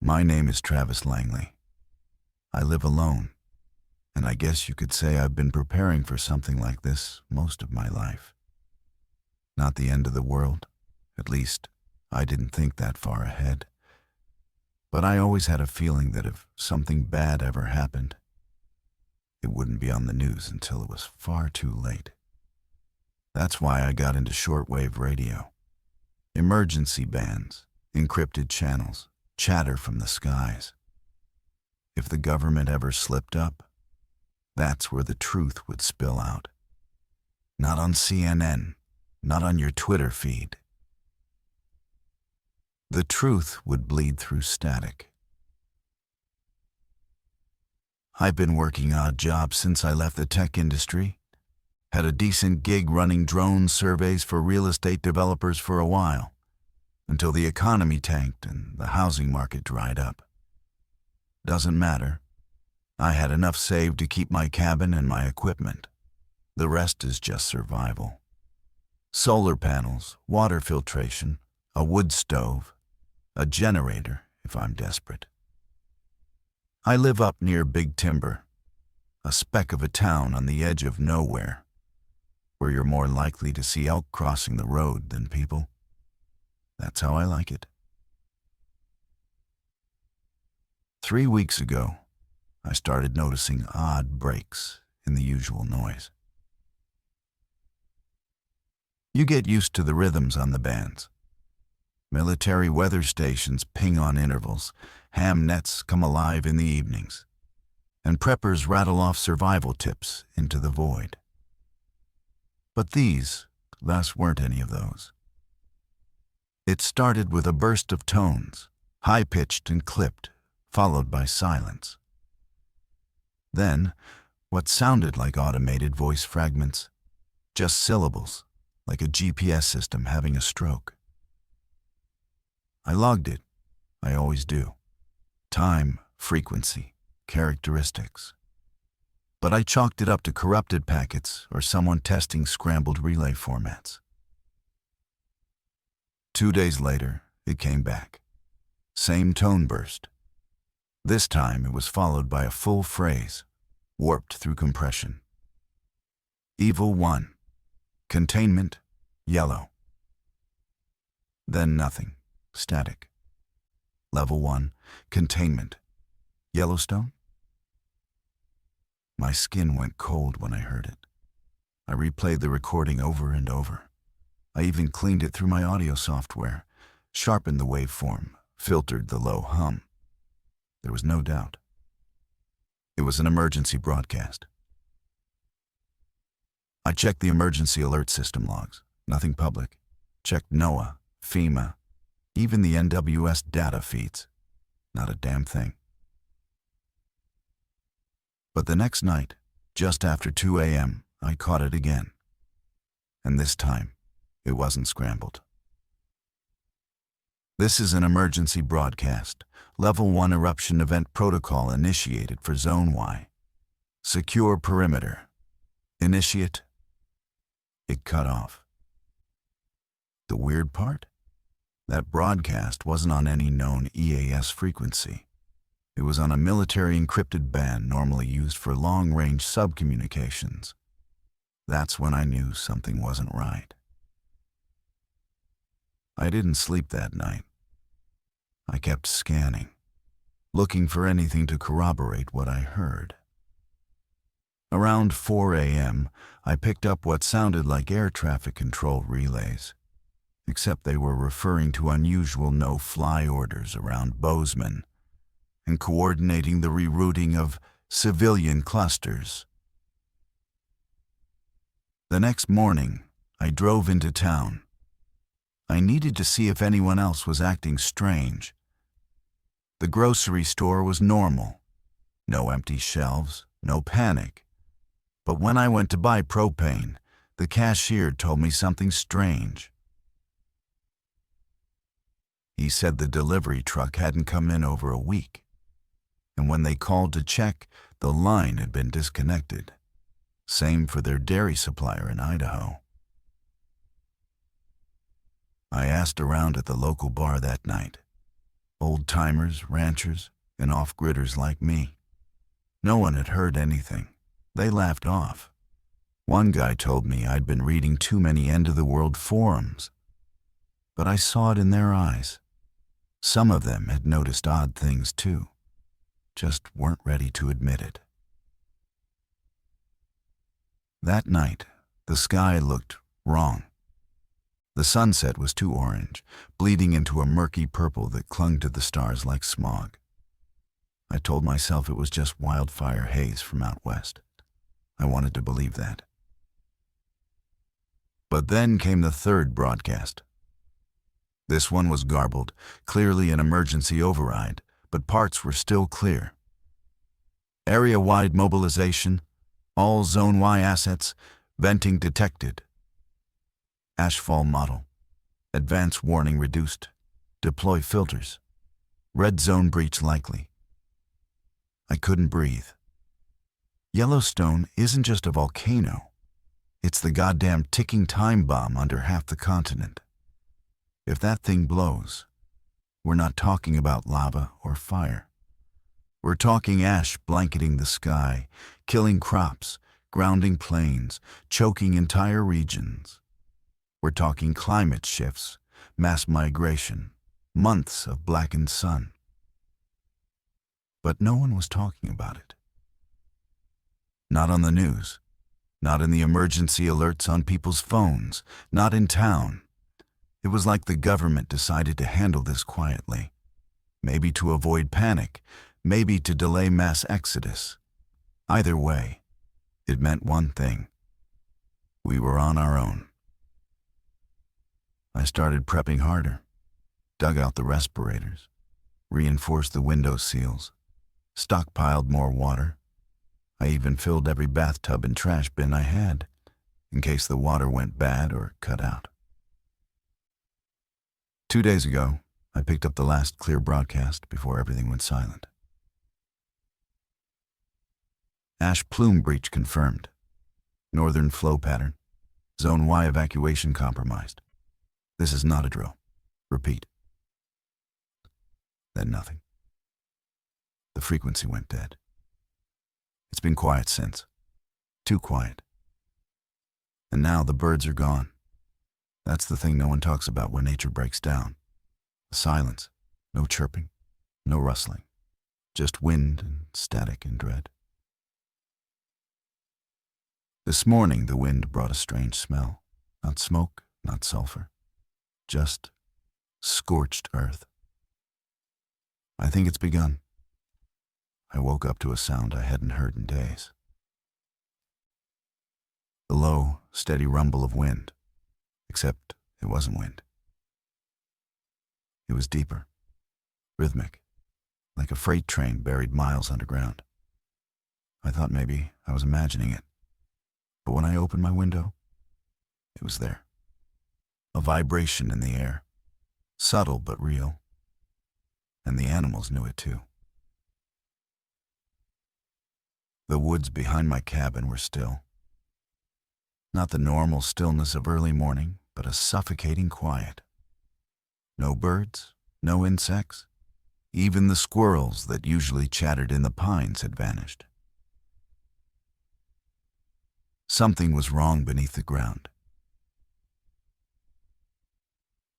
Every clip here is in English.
My name is Travis Langley. I live alone, and I guess you could say I've been preparing for something like this most of my life. Not the end of the world, at least I didn't think that far ahead. But I always had a feeling that if something bad ever happened, it wouldn't be on the news until it was far too late. That's why I got into shortwave radio. Emergency bands, encrypted channels, chatter from the skies. If the government ever slipped up, that's where the truth would spill out. Not on CNN, not on your Twitter feed. The truth would bleed through static. I've been working odd jobs since I left the tech industry. Had a decent gig running drone surveys for real estate developers for a while, until the economy tanked and the housing market dried up. Doesn't matter. I had enough saved to keep my cabin and my equipment. The rest is just survival. Solar panels, water filtration, a wood stove, a generator if I'm desperate. I live up near Big Timber, a speck of a town on the edge of nowhere, where you're more likely to see elk crossing the road than people. That's how I like it. 3 weeks ago, I started noticing odd breaks in the usual noise. You get used to the rhythms on the bands. Military weather stations ping on intervals, ham nets come alive in the evenings, and preppers rattle off survival tips into the void. But these, thus, weren't any of those. It started with a burst of tones, high-pitched and clipped, followed by silence. Then, what sounded like automated voice fragments, just syllables, like a GPS system having a stroke. I logged it. I always do. Time, frequency, characteristics. But I chalked it up to corrupted packets or someone testing scrambled relay formats. 2 days later, it came back. Same tone burst. This time it was followed by a full phrase, warped through compression. Evil 1. Containment, yellow. Then nothing, static. Level 1, containment, Yellowstone. My skin went cold when I heard it. I replayed the recording over and over. I even cleaned it through my audio software, sharpened the waveform, filtered the low hum. There was no doubt. It was an emergency broadcast. I checked the emergency alert system logs. Nothing public. Checked NOAA, FEMA, even the NWS data feeds. Not a damn thing. But the next night, just after 2 a.m., I caught it again. And this time, it wasn't scrambled. This is an emergency broadcast. Level 1 eruption event protocol initiated for Zone Y. Secure perimeter. Initiate. It cut off. The weird part? That broadcast wasn't on any known EAS frequency. It was on a military encrypted band normally used for long-range subcommunications. That's when I knew something wasn't right. I didn't sleep that night. I kept scanning, looking for anything to corroborate what I heard. Around 4 a.m., I picked up what sounded like air traffic control relays, except they were referring to unusual no-fly orders around Bozeman and coordinating the rerouting of civilian clusters. The next morning, I drove into town. I needed to see if anyone else was acting strange. The grocery store was normal. No empty shelves, no panic. But when I went to buy propane, the cashier told me something strange. He said the delivery truck hadn't come in over a week, and when they called to check, the line had been disconnected. Same for their dairy supplier in Idaho. I asked around at the local bar that night. Old-timers, ranchers, and off-gridders like me. No one had heard anything. They laughed off. One guy told me I'd been reading too many end-of-the-world forums. But I saw it in their eyes. Some of them had noticed odd things too, just weren't ready to admit it. That night, the sky looked wrong. The sunset was too orange, bleeding into a murky purple that clung to the stars like smog. I told myself it was just wildfire haze from out west. I wanted to believe that. But then came the third broadcast. This one was garbled, clearly an emergency override, but parts were still clear. Area-wide mobilization, all Zone Y assets, venting detected. Ashfall model, advance warning reduced, deploy filters, red zone breach likely. I couldn't breathe. Yellowstone isn't just a volcano. It's the goddamn ticking time bomb under half the continent. If that thing blows, we're not talking about lava or fire. We're talking ash blanketing the sky, killing crops, grounding plains, choking entire regions. We're talking climate shifts, mass migration, months of blackened sun. But no one was talking about it. Not on the news, not in the emergency alerts on people's phones, not in town. It was like the government decided to handle this quietly, maybe to avoid panic, maybe to delay mass exodus. Either way, it meant one thing. We were on our own. I started prepping harder, dug out the respirators, reinforced the window seals, stockpiled more water. I even filled every bathtub and trash bin I had, in case the water went bad or cut out. 2 days ago, I picked up the last clear broadcast before everything went silent. Ash plume breach confirmed. Northern flow pattern. Zone Y evacuation compromised. This is not a drill. Repeat. Then nothing. The frequency went dead. It's been quiet since. Too quiet. And now the birds are gone. That's the thing no one talks about when nature breaks down. The silence. No chirping. No rustling. Just wind and static and dread. This morning the wind brought a strange smell. Not smoke, not sulfur. Just scorched earth. I think it's begun. I woke up to a sound I hadn't heard in days. The low, steady rumble of wind, except it wasn't wind. It was deeper, rhythmic, like a freight train buried miles underground. I thought maybe I was imagining it, but when I opened my window, it was there. A vibration in the air, subtle but real, and the animals knew it too. The woods behind my cabin were still. Not the normal stillness of early morning, but a suffocating quiet. No birds, no insects. Even the squirrels that usually chattered in the pines had vanished. Something was wrong beneath the ground.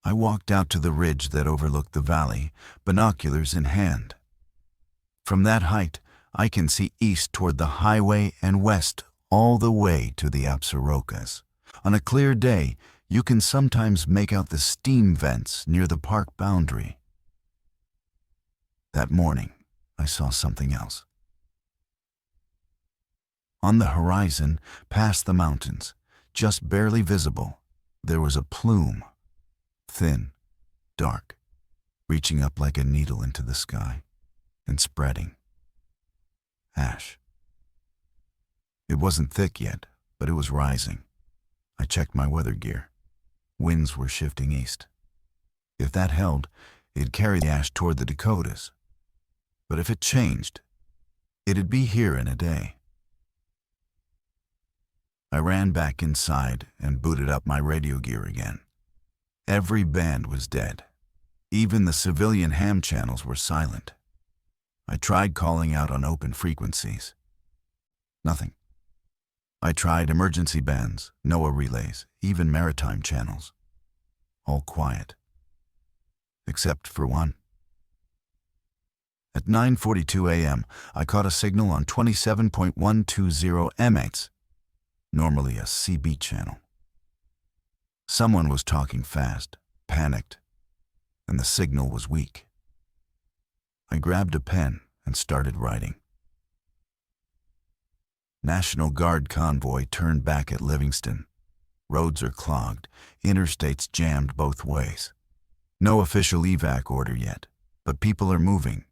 I walked out to the ridge that overlooked the valley, binoculars in hand. From that height, I can see east toward the highway and west all the way to the Absarokas. On a clear day, you can sometimes make out the steam vents near the park boundary. That morning, I saw something else. On the horizon, past the mountains, just barely visible, there was a plume. Thin, dark, reaching up like a needle into the sky, and spreading. Ash. It wasn't thick yet, but it was rising. I checked my weather gear. Winds were shifting east. If that held, it'd carry the ash toward the Dakotas. But if it changed, it'd be here in a day. I ran back inside and booted up my radio gear again. Every band was dead. Even the civilian ham channels were silent. I tried calling out on open frequencies. Nothing. I tried emergency bands, NOAA relays, even maritime channels. All quiet. Except for one. At 9:42 a.m., I caught a signal on 27.120 MHz, normally a CB channel. Someone was talking fast, panicked, and the signal was weak. I grabbed a pen and started writing. National Guard convoy turned back at Livingston. Roads are clogged, interstates jammed both ways. No official evac order yet, but people are moving.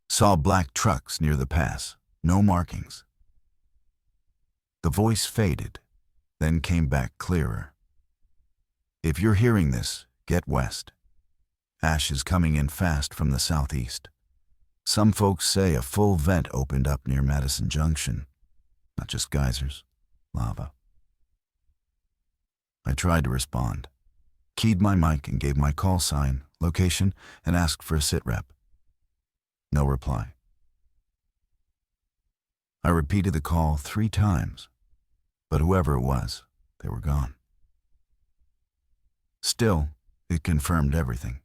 Saw black trucks near the pass, no markings. The voice faded, then came back clearer. If you're hearing this, get west. Ash is coming in fast from the southeast. Some folks say a full vent opened up near Madison Junction. Not just geysers, lava. I tried to respond, keyed my mic and gave my call sign, location, and asked for a sitrep. No reply. I repeated the call 3 times, but whoever it was, they were gone. Still, it confirmed everything.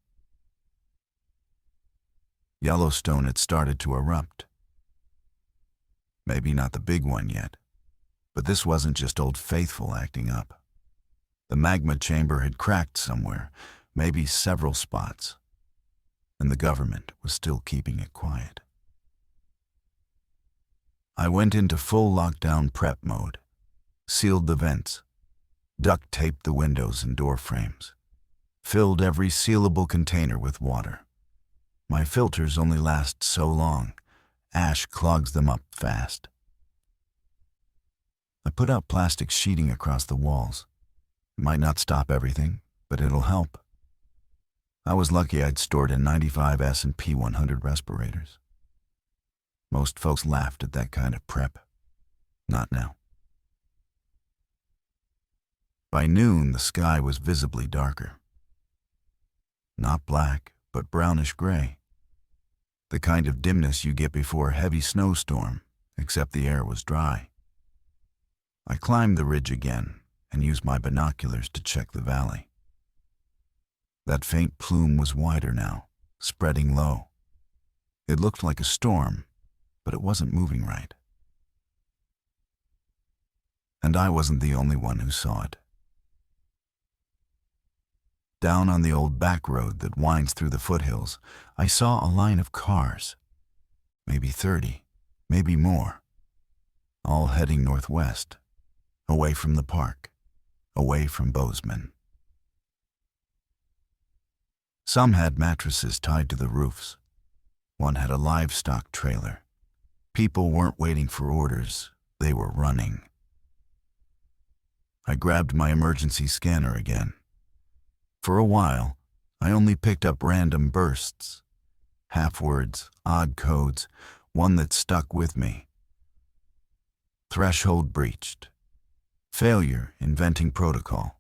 Yellowstone had started to erupt. Maybe not the big one yet, but this wasn't just Old Faithful acting up. The magma chamber had cracked somewhere, maybe several spots, and the government was still keeping it quiet. I went into full lockdown prep mode, sealed the vents, duct taped the windows and door frames, filled every sealable container with water. My filters only last so long. Ash clogs them up fast. I put out plastic sheeting across the walls. It might not stop everything, but it'll help. I was lucky I'd stored in 95S and P100 respirators. Most folks laughed at that kind of prep. Not now. By noon, the sky was visibly darker. Not black, but brownish gray. The kind of dimness you get before a heavy snowstorm, except the air was dry. I climbed the ridge again and used my binoculars to check the valley. That faint plume was wider now, spreading low. It looked like a storm, but it wasn't moving right. And I wasn't the only one who saw it. Down on the old back road that winds through the foothills, I saw a line of cars, maybe 30, maybe more, all heading northwest, away from the park, away from Bozeman. Some had mattresses tied to the roofs. One had a livestock trailer. People weren't waiting for orders, they were running. I grabbed my emergency scanner again. For a while, I only picked up random bursts, half-words, odd codes, one that stuck with me. Threshold breached. Failure in venting protocol.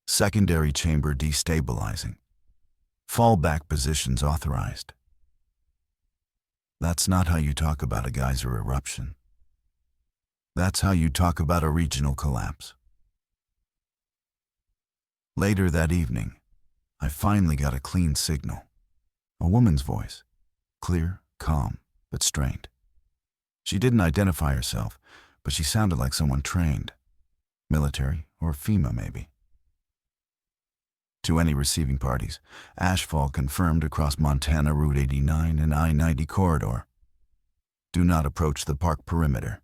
Secondary chamber destabilizing. Fallback positions authorized. That's not how you talk about a geyser eruption. That's how you talk about a regional collapse. Later that evening, I finally got a clean signal. A woman's voice, clear, calm, but strained. She didn't identify herself, but she sounded like someone trained. Military or FEMA, maybe. To any receiving parties, ashfall confirmed across Montana Route 89 and I-90 corridor. Do not approach the park perimeter.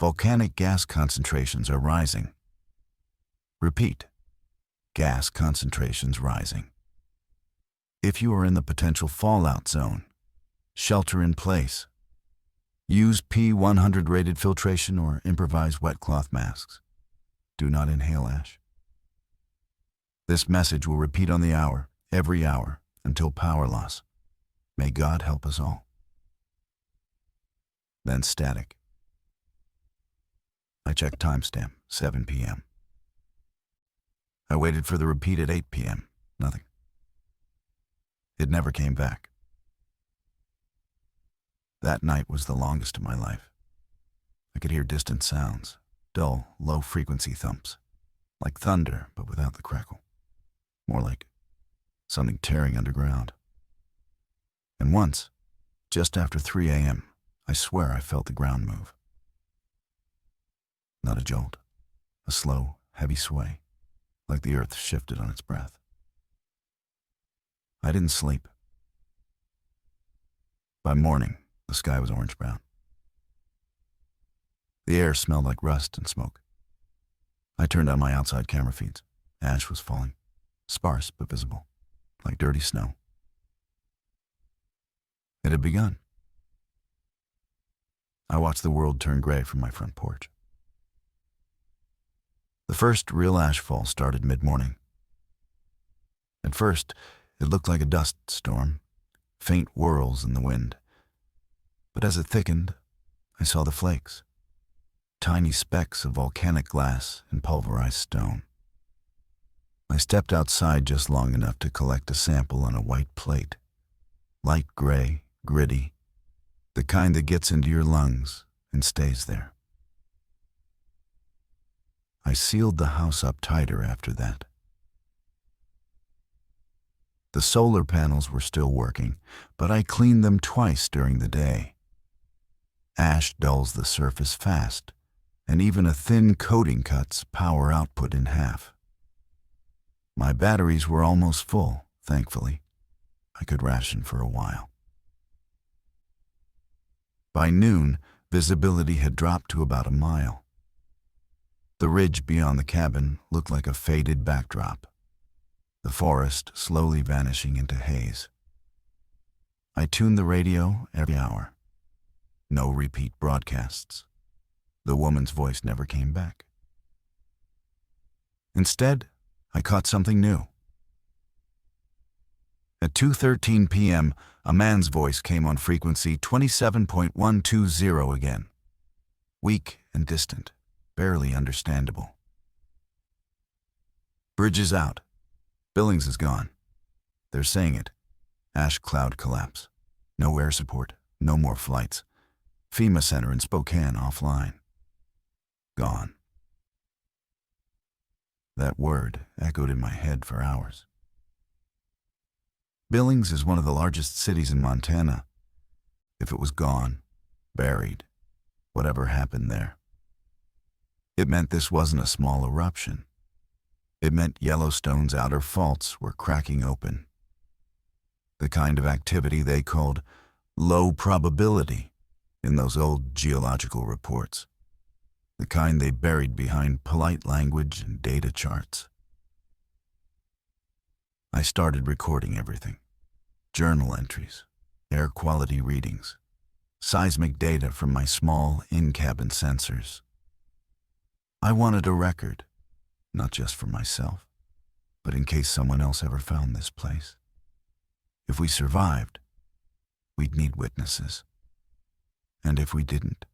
Volcanic gas concentrations are rising. Repeat. Gas concentrations rising. If you are in the potential fallout zone, shelter in place. Use P100 rated filtration or improvise wet cloth masks. Do not inhale ash. This message will repeat on the hour, every hour, until power loss. May God help us all. Then static. I checked timestamp, 7 p.m. I waited for the repeat at 8 p.m. Nothing. It never came back. That night was the longest of my life. I could hear distant sounds, dull, low-frequency thumps, like thunder but without the crackle, more like something tearing underground. And once, just after 3 a.m., I swear I felt the ground move. Not a jolt, a slow, heavy sway, like the earth shifted on its breath. I didn't sleep. By morning, the sky was orange-brown. The air smelled like rust and smoke. I turned on my outside camera feeds. Ash was falling, sparse but visible, like dirty snow. It had begun. I watched the world turn gray from my front porch. The first real ash fall started mid-morning. At first, it looked like a dust storm, faint whirls in the wind. But as it thickened, I saw the flakes, tiny specks of volcanic glass and pulverized stone. I stepped outside just long enough to collect a sample on a white plate, light gray, gritty, the kind that gets into your lungs and stays there. I sealed the house up tighter after that. The solar panels were still working, but I cleaned them twice during the day. Ash dulls the surface fast, and even a thin coating cuts power output in half. My batteries were almost full, thankfully. I could ration for a while. By noon, visibility had dropped to about a mile. The ridge beyond the cabin looked like a faded backdrop, the forest slowly vanishing into haze. I tuned the radio every hour. No repeat broadcasts. The woman's voice never came back. Instead, I caught something new. At 2:13 p.m., a man's voice came on frequency 27.120 again. Weak and distant, barely understandable. Bridge is out. Billings is gone. They're saying it. Ash cloud collapse. No air support. No more flights. FEMA Center in Spokane offline. Gone. That word echoed in my head for hours. Billings is one of the largest cities in Montana. If it was gone, buried, whatever happened there. It meant this wasn't a small eruption. It meant Yellowstone's outer faults were cracking open. The kind of activity they called low probability in those old geological reports. The kind they buried behind polite language and data charts. I started recording everything. Journal entries, air quality readings, seismic data from my small in-cabin sensors. I wanted a record, not just for myself, but in case someone else ever found this place. If we survived, we'd need witnesses. And if we didn't,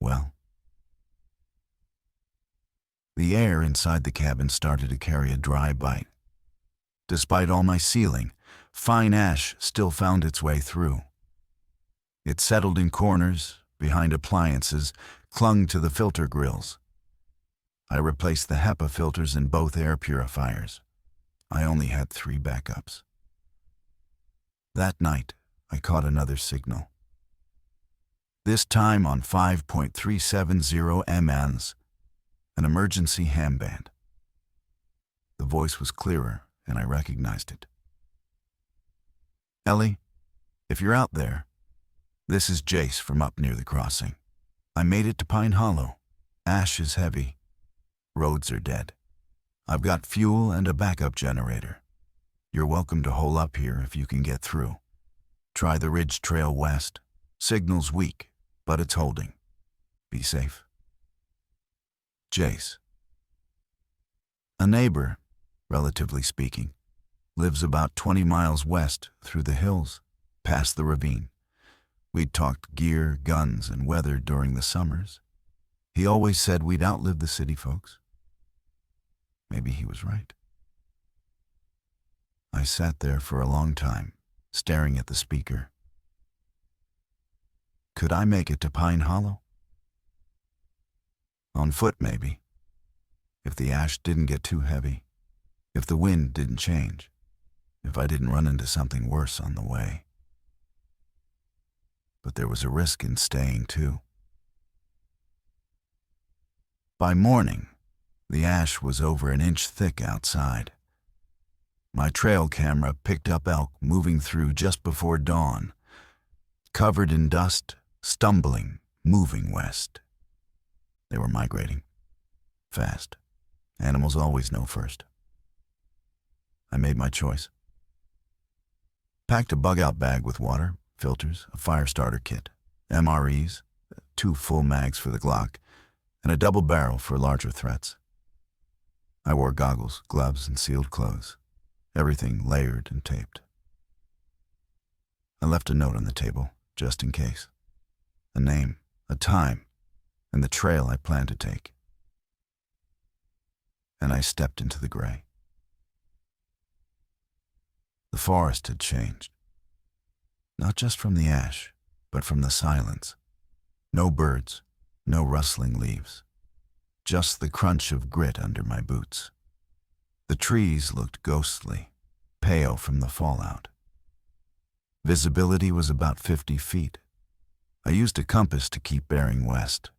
well. The air inside the cabin started to carry a dry bite. Despite all my sealing, fine ash still found its way through. It settled in corners, behind appliances, clung to the filter grills. I replaced the HEPA filters in both air purifiers. I only had 3 backups. That night, I caught another signal. This time on 5.370 MNs, an emergency ham band. The voice was clearer, and I recognized it. Ellie, if you're out there, this is Jace from up near the crossing. I made it to Pine Hollow. Ash is heavy. Roads are dead. I've got fuel and a backup generator. You're welcome to hole up here if you can get through. Try the ridge trail west. Signal's weak, but it's holding. Be safe. Jace. A neighbor, relatively speaking, lives about 20 miles west through the hills, past the ravine. We'd talked gear, guns, and weather during the summers. He always said we'd outlive the city folks. Maybe he was right. I sat there for a long time, staring at the speaker. Could I make it to Pine Hollow? On foot, maybe. If the ash didn't get too heavy. If the wind didn't change. If I didn't run into something worse on the way. But there was a risk in staying, too. By morning, the ash was over an inch thick outside. My trail camera picked up elk moving through just before dawn, covered in dust, stumbling, moving west. They were migrating. Fast. Animals always know first. I made my choice. Packed a bug-out bag with water, filters, a fire starter kit, MREs, 2 full mags for the Glock, and a double barrel for larger threats. I wore goggles, gloves, and sealed clothes, everything layered and taped. I left a note on the table, just in case. A name, a time, and the trail I planned to take. And I stepped into the gray. The forest had changed. Not just from the ash, but from the silence. No birds, no rustling leaves. Just the crunch of grit under my boots. The trees looked ghostly, pale from the fallout. Visibility was about 50 feet. I used a compass to keep bearing west.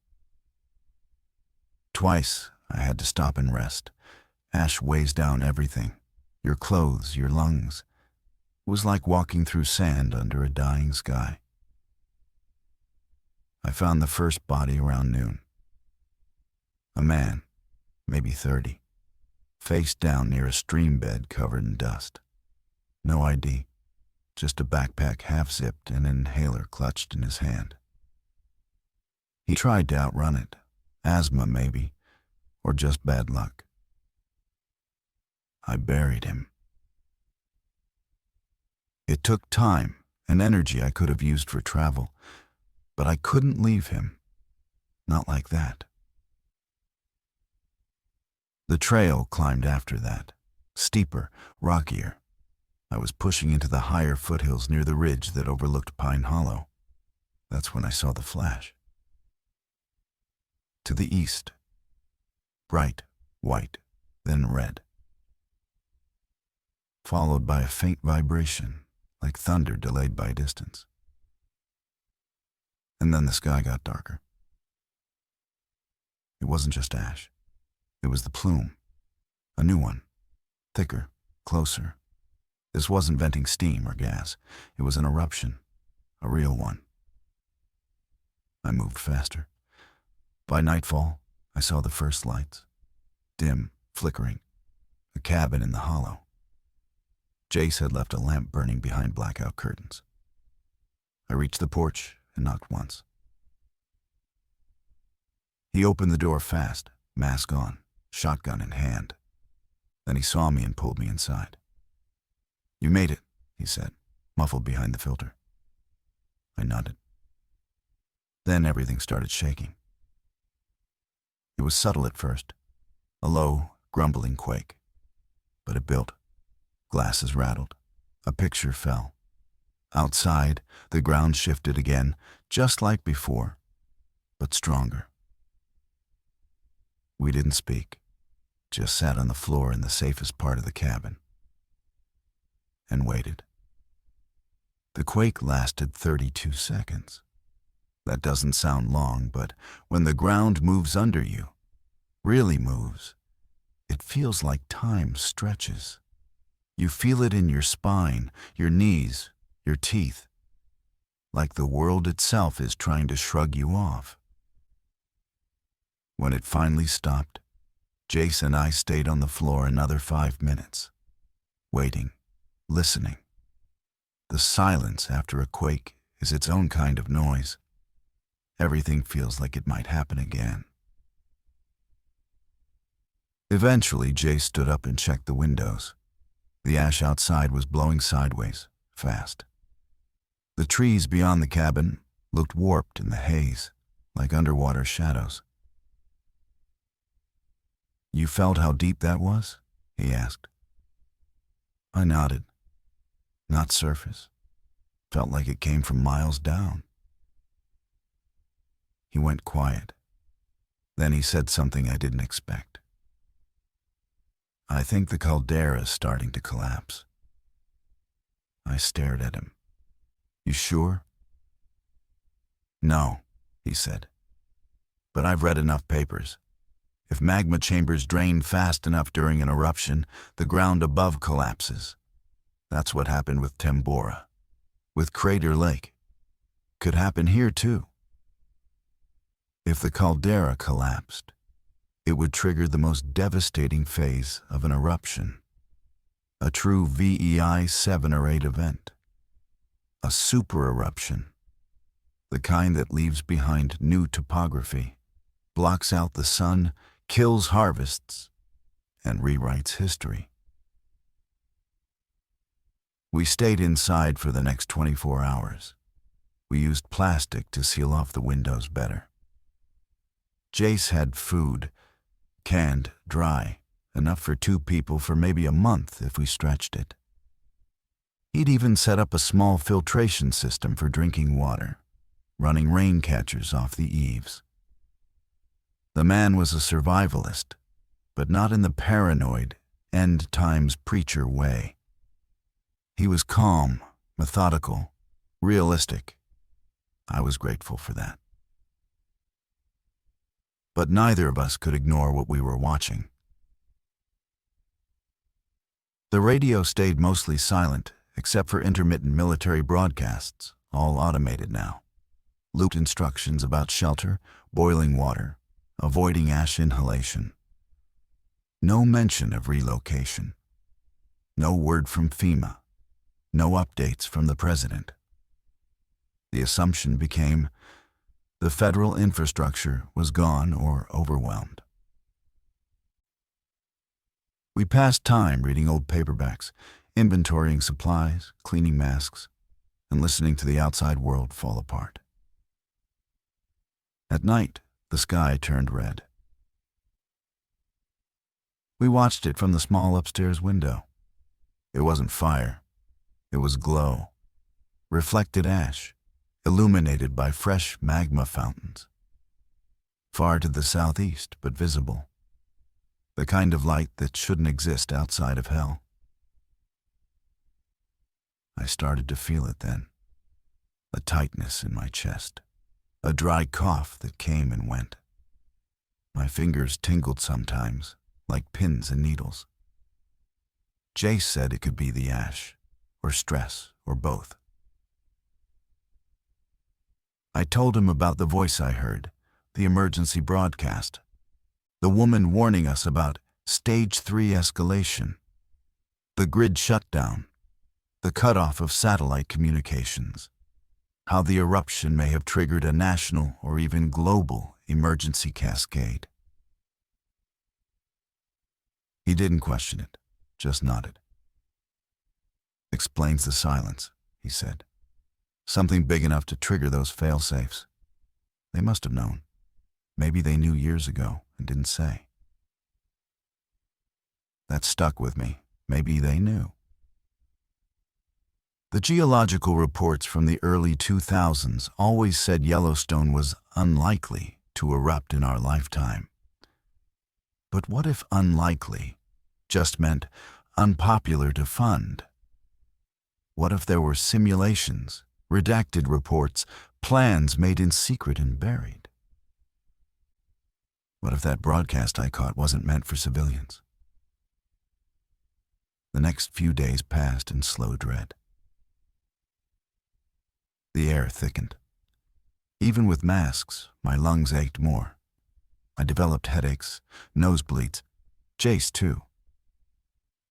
Twice, I had to stop and rest. Ash weighs down everything. Your clothes, your lungs. It was like walking through sand under a dying sky. I found the first body around noon. A man, maybe 30, face down near a stream bed covered in dust. No ID, just a backpack half-zipped and an inhaler clutched in his hand. He tried to outrun it. Asthma, maybe, or just bad luck. I buried him. It took time and energy I could have used for travel, but I couldn't leave him. Not like that. The trail climbed after that, steeper, rockier. I was pushing into the higher foothills near the ridge that overlooked Pine Hollow. That's when I saw the flash. To the east. Bright, white, then red. Followed by a faint vibration, like thunder delayed by distance. And then the sky got darker. It wasn't just ash. It was the plume. A new one. Thicker, closer. This wasn't venting steam or gas. It was an eruption. A real one. I moved faster. By nightfall, I saw the first lights. Dim, flickering. A cabin in the hollow. Jace had left a lamp burning behind blackout curtains. I reached the porch and knocked once. He opened the door fast, mask on, shotgun in hand. Then he saw me and pulled me inside. "You made it," he said, muffled behind the filter. I nodded. Then everything started shaking. It was subtle at first, a low, grumbling quake. But it built. Glasses rattled. A picture fell. Outside, the ground shifted again, just like before, but stronger. We didn't speak, just sat on the floor in the safest part of the cabin. And waited. The quake lasted 32 seconds. That doesn't sound long, but when the ground moves under you, really moves, it feels like time stretches. You feel it in your spine, your knees, your teeth, like the world itself is trying to shrug you off. When it finally stopped, Jace and I stayed on the floor another 5 minutes, waiting, listening. The silence after a quake is its own kind of noise. Everything feels like it might happen again. Eventually, Jace stood up and checked the windows. The ash outside was blowing sideways, fast. The trees beyond the cabin looked warped in the haze, like underwater shadows. "You felt how deep that was?" he asked. I nodded. Not surface. Felt like it came from miles down. He went quiet. Then he said something I didn't expect. I think the caldera is starting to collapse. I stared at him. You sure? No, he said. But I've read enough papers. If magma chambers drain fast enough during an eruption, the ground above collapses. That's what happened with Tambora, with Crater Lake. Could happen here too. If the caldera collapsed, it would trigger the most devastating phase of an eruption. A true VEI 7 or 8 event. A super eruption. The kind that leaves behind new topography, blocks out the sun, kills harvests, and rewrites history. We stayed inside for the next 24 hours. We used plastic to seal off the windows better. Jace had food, canned, dry, enough for 2 people for maybe a month if we stretched it. He'd even set up a small filtration system for drinking water, running rain catchers off the eaves. The man was a survivalist, but not in the paranoid, end-times preacher way. He was calm, methodical, realistic. I was grateful for that. But neither of us could ignore what we were watching. The radio stayed mostly silent, except for intermittent military broadcasts, all automated now. Looped instructions about shelter, boiling water, avoiding ash inhalation. No mention of relocation. No word from FEMA. No updates from the president. The assumption became the federal infrastructure was gone or overwhelmed. We passed time reading old paperbacks, inventorying supplies, cleaning masks, and listening to the outside world fall apart. At night, the sky turned red. We watched it from the small upstairs window. It wasn't fire. It was glow. Reflected ash, illuminated by fresh magma fountains. Far to the southeast, but visible. The kind of light that shouldn't exist outside of hell. I started to feel it then. A tightness in my chest. A dry cough that came and went. My fingers tingled sometimes, like pins and needles. Jace said it could be the ash, or stress, or both. I told him about the voice I heard, the emergency broadcast. The woman warning us about Stage 3 escalation. The grid shutdown. The cutoff of satellite communications. How the eruption may have triggered a national or even global emergency cascade. He didn't question it, just nodded. Explains the silence, he said. Something big enough to trigger those fail-safes. They must have known. Maybe they knew years ago and didn't say. That stuck with me. Maybe they knew. The geological reports from the early 2000s always said Yellowstone was unlikely to erupt in our lifetime. But what if unlikely just meant unpopular to fund? What if there were simulations, redacted reports, plans made in secret and buried? What if that broadcast I caught wasn't meant for civilians? The next few days passed in slow dread. The air thickened. Even with masks, my lungs ached more. I developed headaches, nosebleeds, Jace too.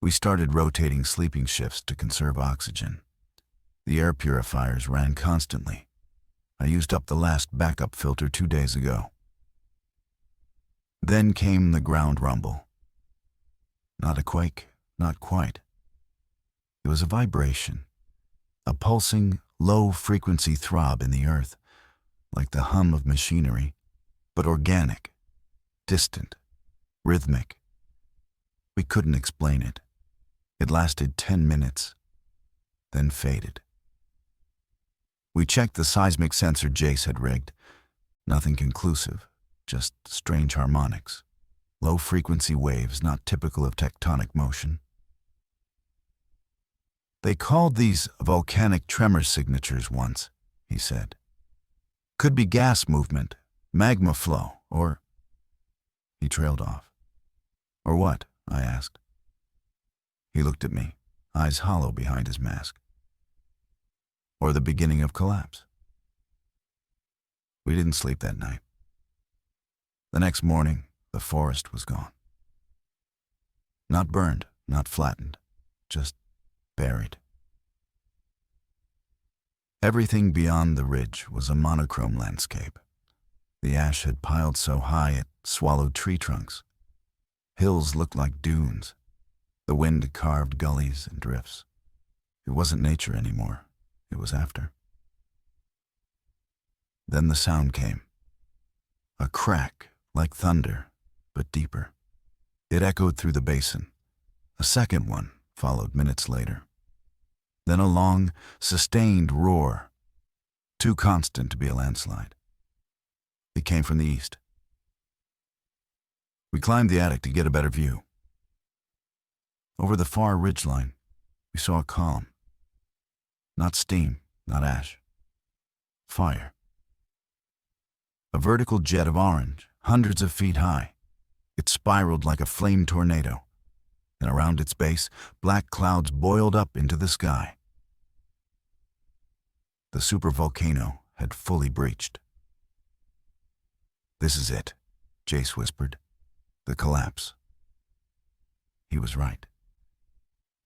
We started rotating sleeping shifts to conserve oxygen. The air purifiers ran constantly. I used up the last backup filter 2 days ago. Then came the ground rumble. Not a quake, not quite. It was a vibration, a pulsing, low-frequency throb in the earth, like the hum of machinery, but organic, distant, rhythmic. We couldn't explain it. It lasted 10 minutes, then faded. We checked the seismic sensor Jace had rigged. Nothing conclusive, just strange harmonics. Low-frequency waves not typical of tectonic motion. They called these volcanic tremor signatures once, he said. Could be gas movement, magma flow, or... He trailed off. Or what? I asked. He looked at me, eyes hollow behind his mask. Or the beginning of collapse. We didn't sleep that night. The next morning, the forest was gone. Not burned, not flattened, just buried. Everything beyond the ridge was a monochrome landscape. The ash had piled so high it swallowed tree trunks. Hills looked like dunes. The wind carved gullies and drifts. It wasn't nature anymore. It was after. Then the sound came. A crack, like thunder, but deeper. It echoed through the basin. A second one followed minutes later. Then a long, sustained roar, too constant to be a landslide. It came from the east. We climbed the attic to get a better view. Over the far ridgeline, we saw a column. Not steam, not ash. Fire. A vertical jet of orange, hundreds of feet high. It spiraled like a flame tornado, and around its base, black clouds boiled up into the sky. The supervolcano had fully breached. This is it, Jace whispered. The collapse. He was right.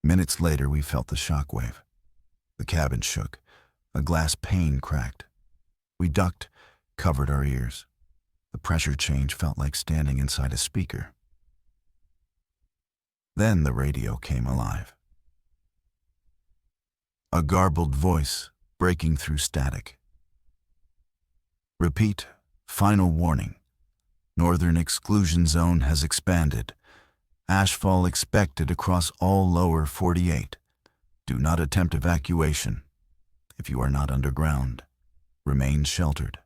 Minutes later, we felt the shock wave. The cabin shook. A glass pane cracked. We ducked, covered our ears. The pressure change felt like standing inside a speaker. Then the radio came alive. A garbled voice breaking through static. Repeat, final warning. Northern exclusion zone has expanded. Ashfall expected across all lower 48. Do not attempt evacuation. If you are not underground, remain sheltered.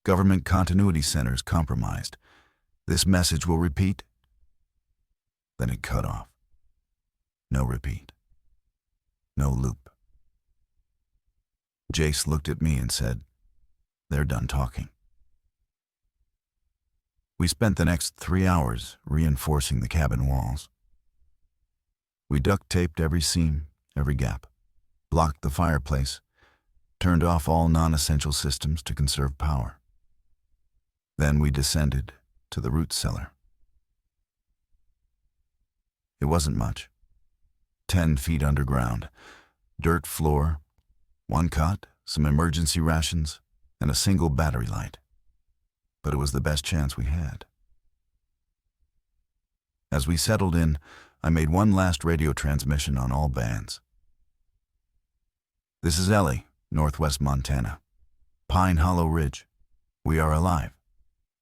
Government continuity centers compromised. This message will repeat. Then it cut off. No repeat. No loop. Jace looked at me and said, "They're done talking." We spent the next 3 hours reinforcing the cabin walls. We duct taped every seam, every gap, blocked the fireplace, turned off all non-essential systems to conserve power. Then we descended to the root cellar. It wasn't much. 10 feet underground, dirt floor, one cot, some emergency rations, and a single battery light. But it was the best chance we had. As we settled in, I made one last radio transmission on all bands. "This is Ellie, Northwest Montana. Pine Hollow Ridge. We are alive.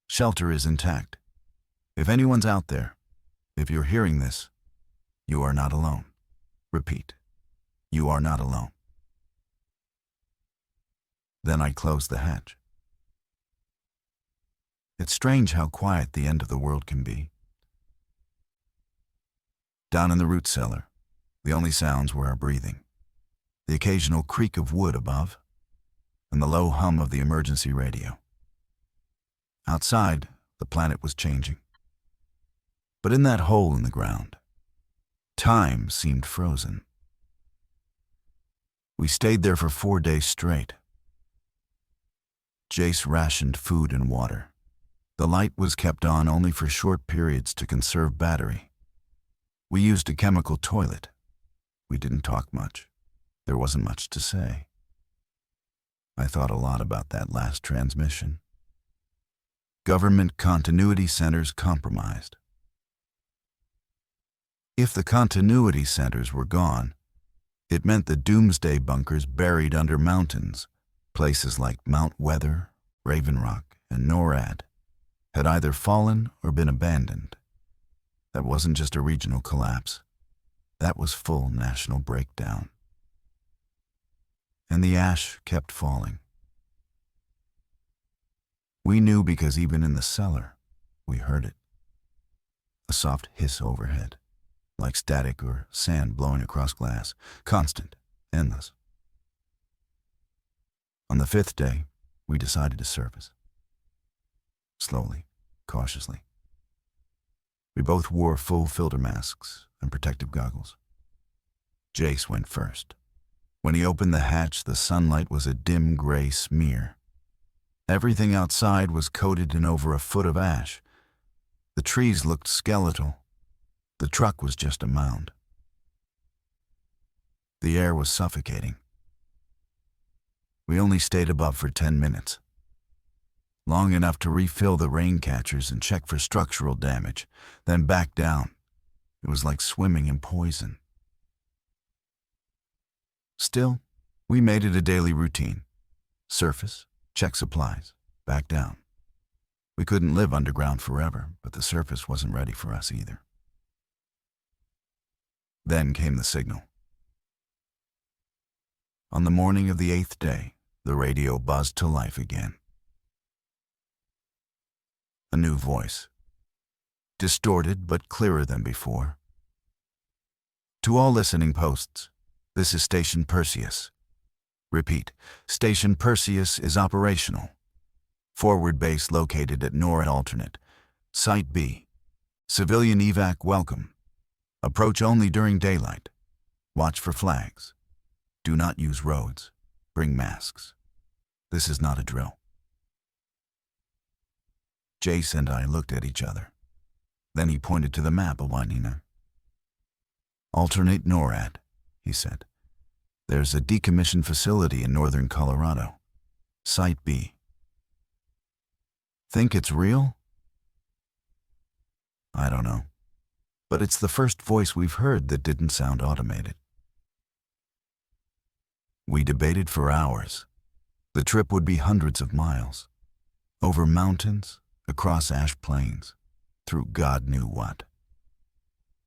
Shelter is intact. If anyone's out there, if you're hearing this, you are not alone. Repeat, you are not alone." Then I closed the hatch. It's strange how quiet the end of the world can be. Down in the root cellar, the only sounds were our breathing, the occasional creak of wood above, and the low hum of the emergency radio. Outside, the planet was changing. But in that hole in the ground, time seemed frozen. We stayed there for 4 days straight. Jace rationed food and water. The light was kept on only for short periods to conserve battery. We used a chemical toilet. We didn't talk much. There wasn't much to say. I thought a lot about that last transmission. Government continuity centers compromised. If the continuity centers were gone, it meant the doomsday bunkers buried under mountains, places like Mount Weather, Raven Rock, and NORAD, had either fallen or been abandoned. That wasn't just a regional collapse. That was full national breakdown. And the ash kept falling. We knew because even in the cellar, we heard it. A soft hiss overhead, like static or sand blowing across glass, constant, endless. On the 5th day, we decided to surface. Slowly, cautiously. We both wore full filter masks and protective goggles. Jace went first. When he opened the hatch, the sunlight was a dim gray smear. Everything outside was coated in over a foot of ash. The trees looked skeletal. The truck was just a mound. The air was suffocating. We only stayed above for 10 minutes. Long enough to refill the rain catchers and check for structural damage, then back down. It was like swimming in poison. Still, we made it a daily routine. Surface, check supplies, back down. We couldn't live underground forever, but the surface wasn't ready for us either. Then came the signal. On the morning of the 8th day, the radio buzzed to life again. A new voice. Distorted but clearer than before. To all listening posts, this is Station Perseus. Repeat, Station Perseus is operational. Forward base located at NORAD alternate. Site B. Civilian evac welcome. Approach only during daylight. Watch for flags. Do not use roads. Bring masks. This is not a drill. Jace and I looked at each other. Then he pointed to the map of Wanina. Alternate NORAD, he said. There's a decommissioned facility in northern Colorado. Site B. Think it's real? I don't know. But it's the first voice we've heard that didn't sound automated. We debated for hours. The trip would be hundreds of miles. Over mountains, across ash plains, through God knew what.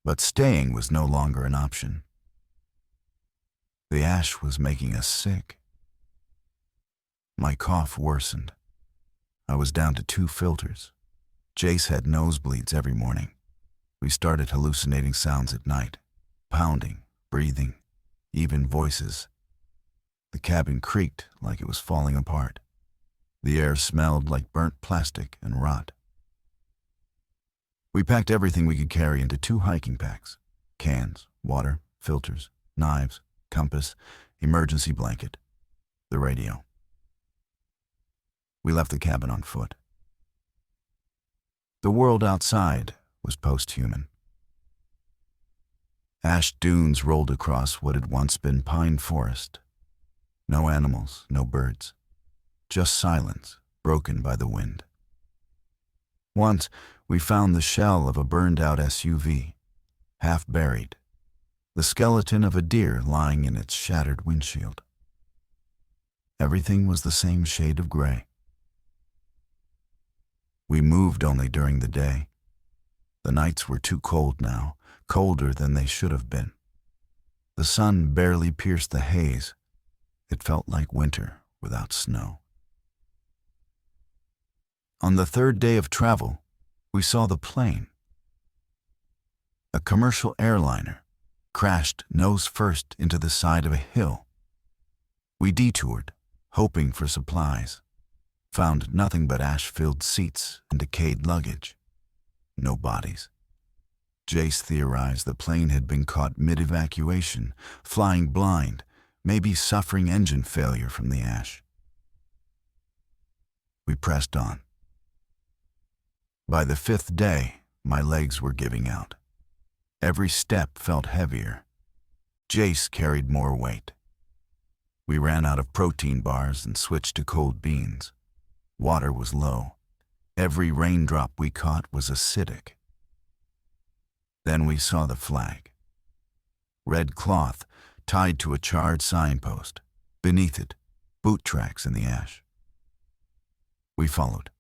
But staying was no longer an option. The ash was making us sick. My cough worsened. I was down to 2 filters. Jace had nosebleeds every morning. We started hallucinating sounds at night. Pounding, breathing, even voices. The cabin creaked like it was falling apart. The air smelled like burnt plastic and rot. We packed everything we could carry into 2 hiking packs. Cans, water, filters, knives, compass, emergency blanket, the radio. We left the cabin on foot. The world outside was post-human. Ash dunes rolled across what had once been pine forest. No animals, no birds. Just silence, broken by the wind. Once, we found the shell of a burned-out SUV, half buried, the skeleton of a deer lying in its shattered windshield. Everything was the same shade of gray. We moved only during the day. The nights were too cold now, colder than they should have been. The sun barely pierced the haze. It felt like winter without snow. On the 3rd day of travel, we saw the plane. A commercial airliner crashed nose first into the side of a hill. We detoured, hoping for supplies. Found nothing but ash-filled seats and decayed luggage. No bodies. Jace theorized the plane had been caught mid-evacuation, flying blind, maybe suffering engine failure from the ash. We pressed on. By the 5th day, my legs were giving out. Every step felt heavier. Jace carried more weight. We ran out of protein bars and switched to cold beans. Water was low. Every raindrop we caught was acidic. Then we saw the flag. Red cloth tied to a charred signpost. Beneath it, boot tracks in the ash. We followed.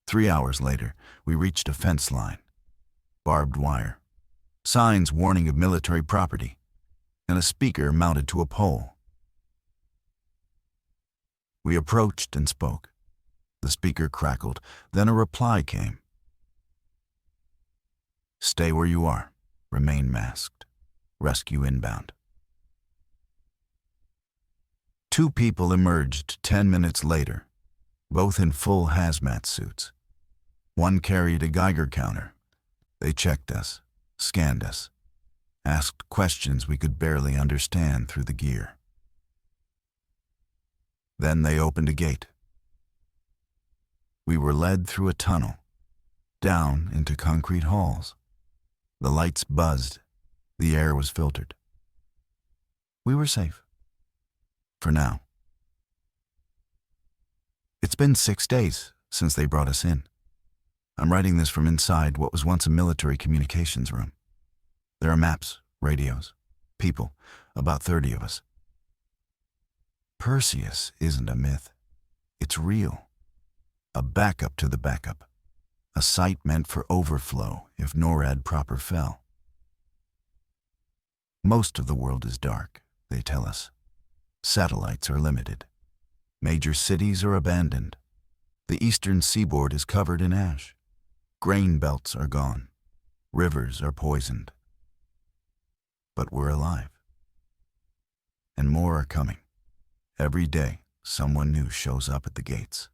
3 hours later, we reached a fence line. Barbed wire. signs warning of military property, and a speaker mounted to a pole. We approached and spoke. The speaker crackled, then a reply came. Stay where you are. Remain masked. Rescue inbound. 2 people emerged 10 minutes later, both in full hazmat suits. One carried a Geiger counter. They checked us, scanned us, asked questions we could barely understand through the gear. Then they opened a gate. We were led through a tunnel, down into concrete halls. The lights buzzed. The air was filtered. We were safe. For now. It's been 6 days since they brought us in. I'm writing this from inside what was once a military communications room. There are maps, radios, people, about 30 of us. Perseus isn't a myth. It's real. A backup to the backup. A site meant for overflow if NORAD proper fell. Most of the world is dark, they tell us. Satellites are limited. Major cities are abandoned. The eastern seaboard is covered in ash. Grain belts are gone. Rivers are poisoned. But we're alive. And more are coming. Every day, someone new shows up at the gates.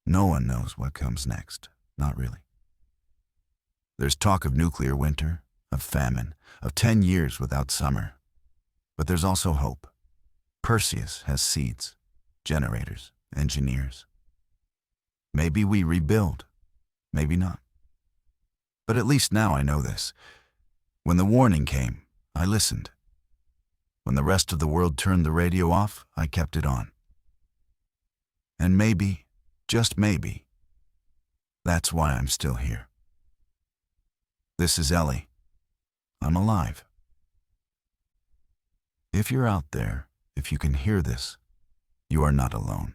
No one knows what comes next, not really. There's talk of nuclear winter, of famine, of 10 years without summer. But there's also hope. Perseus has seeds, generators, engineers. Maybe we rebuild, maybe not. But at least now I know this. When the warning came, I listened. When the rest of the world turned the radio off, I kept it on. And maybe, just maybe, that's why I'm still here. This is Ellie. I'm alive. If you're out there, if you can hear this, you are not alone.